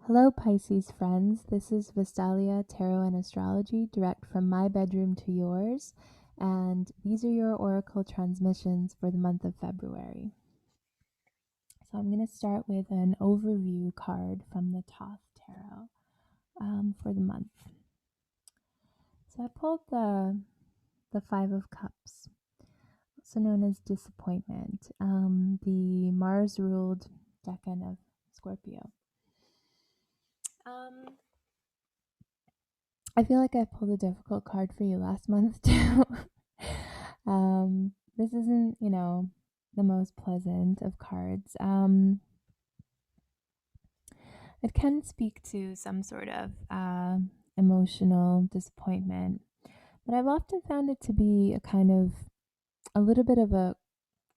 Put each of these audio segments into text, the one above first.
Hello, Pisces friends. This is Vistalia Tarot and Astrology, direct from my bedroom to yours. And these are your oracle transmissions for the month of February. So I'm going to start with an overview card from the Thoth Tarot for the month. So I pulled the Five of Cups, also known as disappointment, the Mars-ruled decan of Scorpio. I feel like I pulled a difficult card for you last month too. This isn't, the most pleasant of cards. It can speak to some sort of emotional disappointment, but I've often found it to be a little bit of a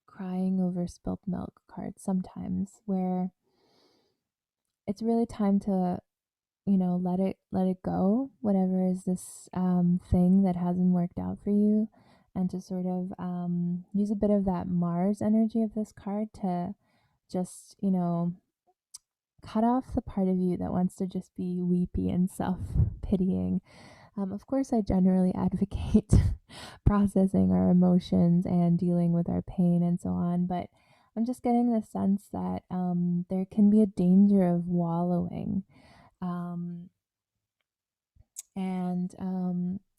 crying over spilt milk card sometimes, where it's really time to let it go, whatever is this thing that hasn't worked out for you, and to sort of use a bit of that Mars energy of this card to just cut off the part of you that wants to just be weepy and self-pitying. Of course, I generally advocate processing our emotions and dealing with our pain and so on, but I'm just getting the sense that there can be a danger of wallowing. um, and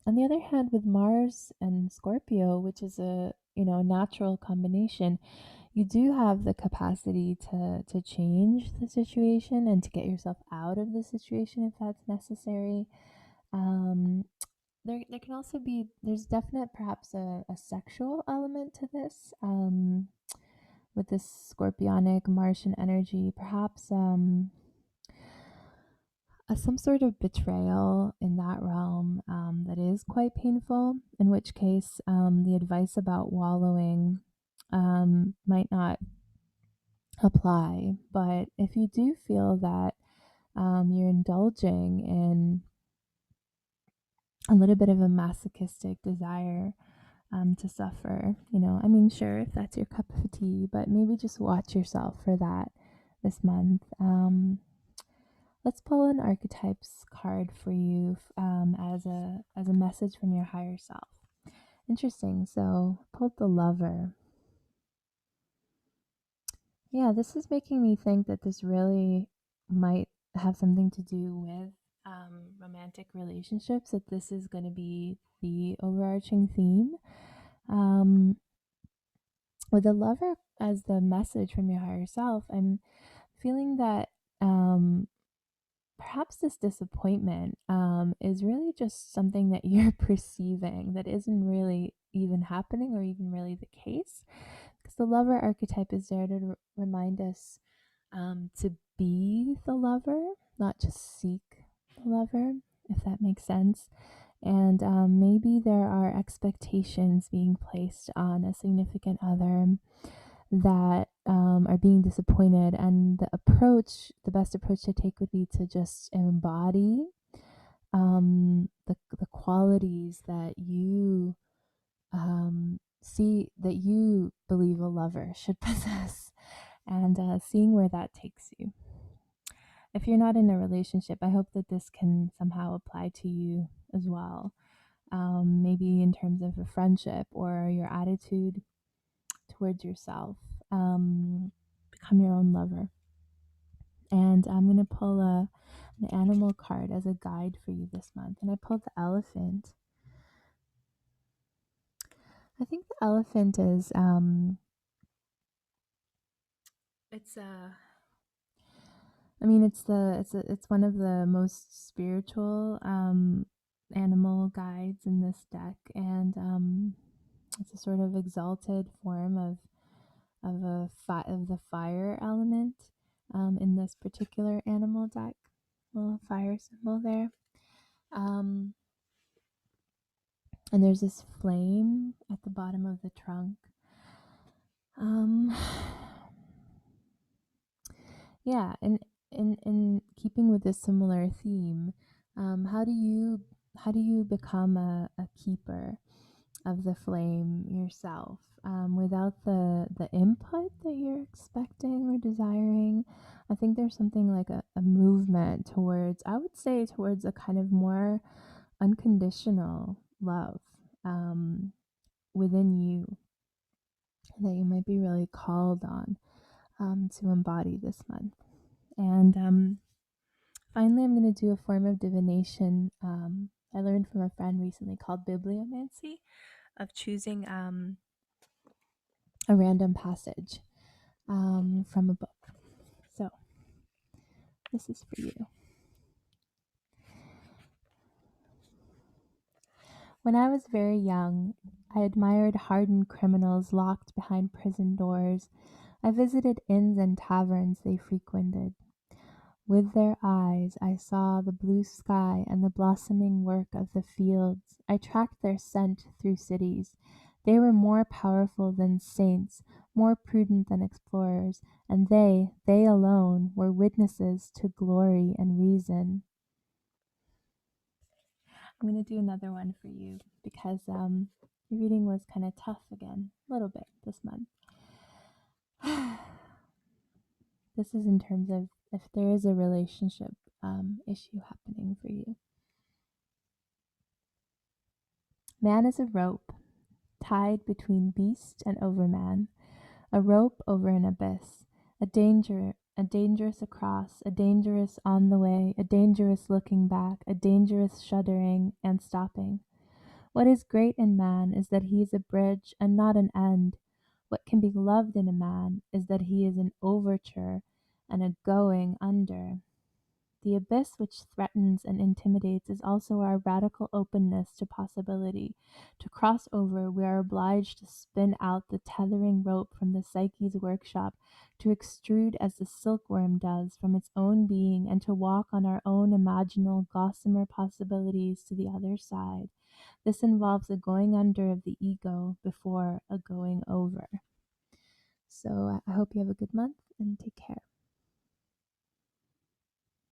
on the other hand, with Mars and Scorpio, which is a natural combination, you do have the capacity to change the situation and to get yourself out of the situation if that's necessary. Um, there can also be there's definite perhaps a sexual element to this. With this scorpionic Martian energy, perhaps some sort of betrayal in that realm that is quite painful, in which case the advice about wallowing might not apply. But if you do feel that you're indulging in a little bit of a masochistic desire to suffer, sure, if that's your cup of tea, but maybe just watch yourself for that this month. Let's pull an archetypes card for you as a message from your higher self. Interesting. So pulled the Lover. Yeah, this is making me think that this really might have something to do with romantic relationships. That this is going to be the overarching theme. With the Lover as the message from your higher self, I'm feeling that perhaps this disappointment is really just something that you're perceiving that isn't really even happening or even really the case. Because the Lover archetype is there to remind us to be the lover, not just seek the lover, if that makes sense. And maybe there are expectations being placed on a significant other that are being disappointed, and the best approach to take would be to just embody the qualities that you see that you believe a lover should possess, and seeing where that takes you. If you're not in a relationship, I hope that this can somehow apply to you as well. Maybe in terms of a friendship or your attitude towards yourself. Become your own lover. And I'm going to pull an animal card as a guide for you this month. And I pulled the elephant. I think the elephant is, it's it's one of the most spiritual animal guides in this deck, and it's a sort of exalted form of the fire element in this particular animal deck. Little fire symbol there. And there's this flame at the bottom of the trunk. Yeah, and in keeping with this similar theme, how do you become a keeper? of the flame yourself, without the input that you're expecting or desiring. I think there's something like a movement towards, I would say, towards a kind of more unconditional love, within you, that you might be really called on, to embody this month. And finally, I'm going to do a form of divination I learned from a friend recently called bibliomancy, of choosing a random passage from a book. So, this is for you. When I was very young, I admired hardened criminals locked behind prison doors. I visited inns and taverns they frequented. With their eyes I saw the blue sky and the blossoming work of the fields. I tracked their scent through cities. They were more powerful than saints, more prudent than explorers, and they alone, were witnesses to glory and reason. I'm going to do another one for you because your reading was kind of tough again, a little bit this month. This is in terms of if there is a relationship issue happening for you. Man is a rope tied between beast and overman, a rope over an abyss, a dangerous across, a dangerous on the way, a dangerous looking back, a dangerous shuddering and stopping. What is great in man is that he is a bridge and not an end. What can be loved in a man is that he is an overture and a going under. The abyss which threatens and intimidates is also our radical openness to possibility. To cross over, we are obliged to spin out the tethering rope from the psyche's workshop, to extrude as the silkworm does from its own being, and to walk on our own imaginal gossamer possibilities to the other side. This involves a going under of the ego before a going over. So I hope you have a good month and take care.